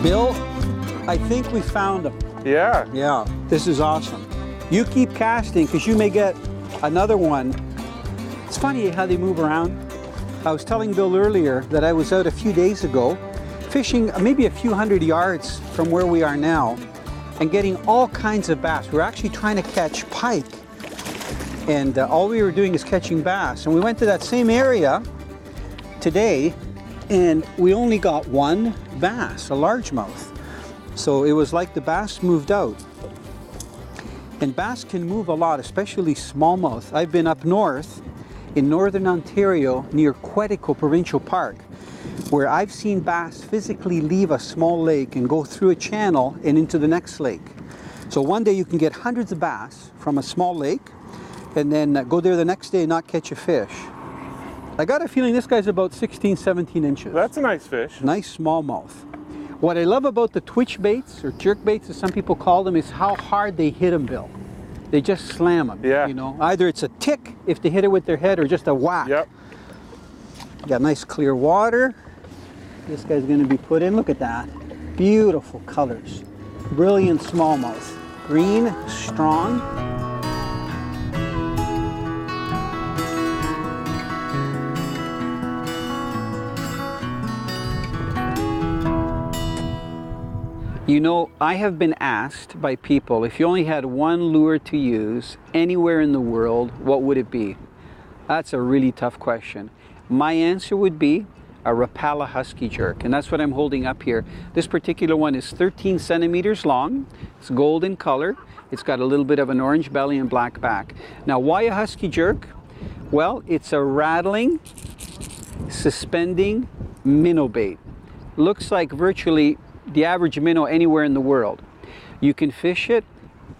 Bill, I think we found them. Yeah. Yeah, this is awesome. You keep casting because you may get another one. It's funny how they move around. I was telling Bill earlier that I was out a few days ago fishing maybe a few hundred yards from where we are now and getting all kinds of bass. We're actually trying to catch pike, and all we were doing is catching bass. And we went to that same area today and we only got one bass, a largemouth. So it was like the bass moved out. And bass can move a lot, especially smallmouth. I've been up north in northern Ontario near Quetico Provincial Park, where I've seen bass physically leave a small lake and go through a channel and into the next lake. So one day you can get hundreds of bass from a small lake and then go there the next day and not catch a fish. I got a feeling this guy's about 16, 17 inches. That's a nice fish. Nice smallmouth. What I love about the twitch baits, or jerk baits as some people call them, is how hard they hit them, Bill. They just slam them. Yeah. You know, either it's a tick if they hit it with their head or just a whack. Yep. Got nice clear water. This guy's going to be put in. Look at that. Beautiful colors. Brilliant smallmouth. Green, strong. You know, I have been asked by people, if you only had one lure to use anywhere in the world, what would it be? That's a really tough question. My answer would be a Rapala Husky Jerk, and that's what I'm holding up here. This particular one is 13 centimeters long. It's gold in color. It's got a little bit of an orange belly and black back. Now, why a Husky Jerk? Well, it's a rattling, suspending minnow bait. Looks like virtually the average minnow anywhere in the world. You can fish it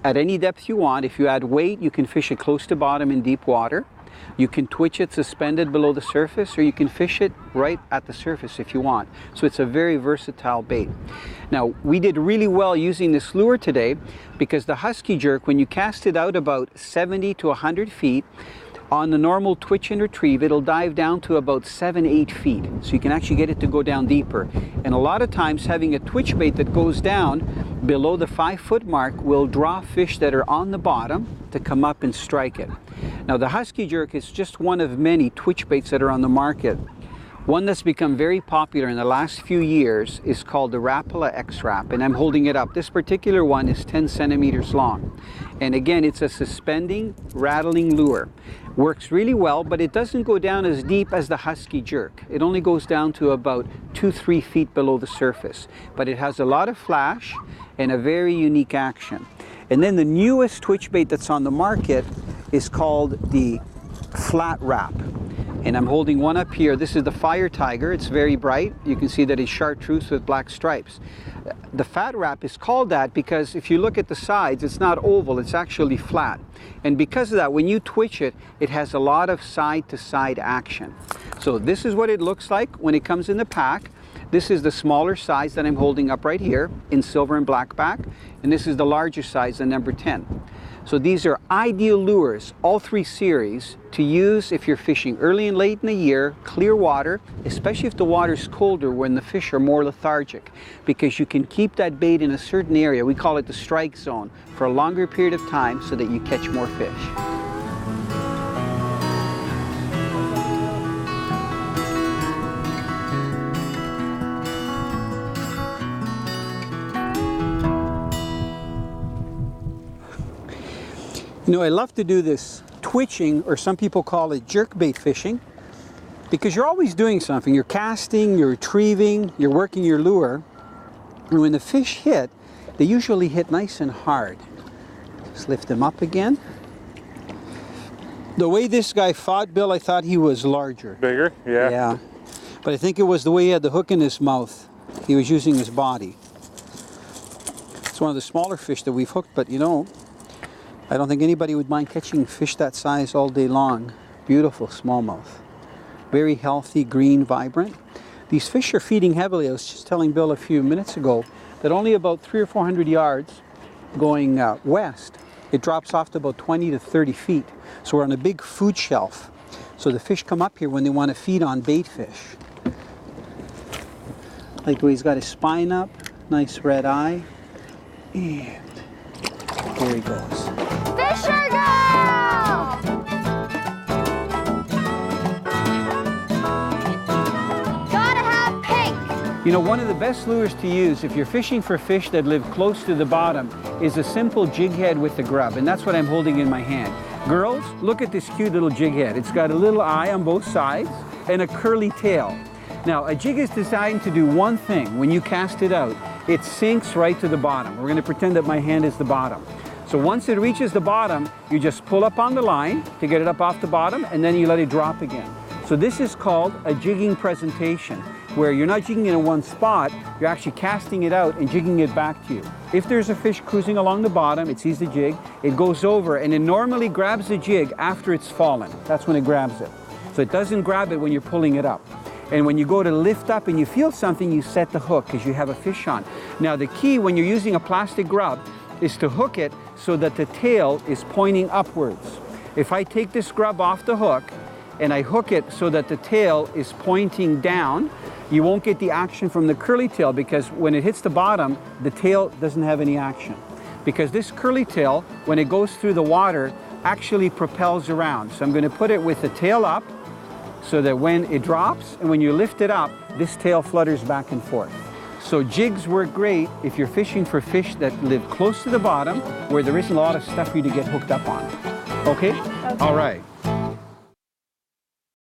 at any depth you want. If you add weight, you can fish it close to bottom in deep water. You can twitch it suspended below the surface, or you can fish it right at the surface if you want. So it's a very versatile bait. Now, we did really well using this lure today because the Husky Jerk, when you cast it out about 70 to 100 feet, on the normal twitch and retrieve, it'll dive down to about 7-8 feet. So you can actually get it to go down deeper. And a lot of times having a twitch bait that goes down below the 5-foot mark will draw fish that are on the bottom to come up and strike it. Now the Husky Jerk is just one of many twitch baits that are on the market. One that's become very popular in the last few years is called the Rapala X-Rap, and I'm holding it up. This particular one is 10 centimeters long. And again, it's a suspending, rattling lure. Works really well, but it doesn't go down as deep as the Husky Jerk. It only goes down to about 2-3 feet below the surface. But it has a lot of flash and a very unique action. And then the newest twitch bait that's on the market is called the Flat Wrap. And I'm holding one up here. This is the Fire Tiger. It's very bright. You can see that it's chartreuse with black stripes. The Fat Wrap is called that because if you look at the sides, it's not oval, it's actually flat. And because of that, when you twitch it, it has a lot of side-to-side action. So this is what it looks like when it comes in the pack. This is the smaller size that I'm holding up right here in silver and black back. And this is the larger size, the number 10. So these are ideal lures, all three series, to use if you're fishing early and late in the year, clear water, especially if the water's colder when the fish are more lethargic, because you can keep that bait in a certain area, we call it the strike zone, for a longer period of time so that you catch more fish. You know, I love to do this twitching, or some people call it jerkbait fishing, because you're always doing something. You're casting, you're retrieving, you're working your lure. And when the fish hit, they usually hit nice and hard. Just lift them up again. The way this guy fought, Bill, I thought he was larger. Bigger? Yeah. Yeah. But I think it was the way he had the hook in his mouth. He was using his body. It's one of the smaller fish that we've hooked, but you know, I don't think anybody would mind catching fish that size all day long. Beautiful smallmouth. Very healthy, green, vibrant. These fish are feeding heavily. I was just telling Bill a few minutes ago that only about 300 or 400 yards going west, it drops off to about 20 to 30 feet. So we're on a big food shelf. So the fish come up here when they want to feed on bait fish. Like the way he's got his spine up, Nice red eye. And there he goes. Fisher girl! Gotta have pink. You know, one of the best lures to use if you're fishing for fish that live close to the bottom is a simple jig head with the grub, and that's what I'm holding in my hand. Girls, look at this cute little jig head. It's got a little eye on both sides and a curly tail. Now, a jig is designed to do one thing. When you cast it out, it sinks right to the bottom. We're going to pretend that my hand is the bottom. So once it reaches the bottom, you just pull up on the line to get it up off the bottom, and then you let it drop again. So this is called a jigging presentation, where you're not jigging it in one spot, you're actually casting it out and jigging it back to you. If there's a fish cruising along the bottom, it sees the jig, it goes over, and it normally grabs the jig after it's fallen. That's when it grabs it. So it doesn't grab it when you're pulling it up. And when you go to lift up and you feel something, you set the hook because you have a fish on. Now the key when you're using a plastic grub is to hook it so that the tail is pointing upwards. If I take this grub off the hook and I hook it so that the tail is pointing down, you won't get the action from the curly tail, because when it hits the bottom, the tail doesn't have any action. Because this curly tail, when it goes through the water, actually propels around. So I'm going to put it with the tail up, so that when it drops and when you lift it up, this tail flutters back and forth. So jigs work great if you're fishing for fish that live close to the bottom, where there isn't a lot of stuff for you to get hooked up on. Okay? All right.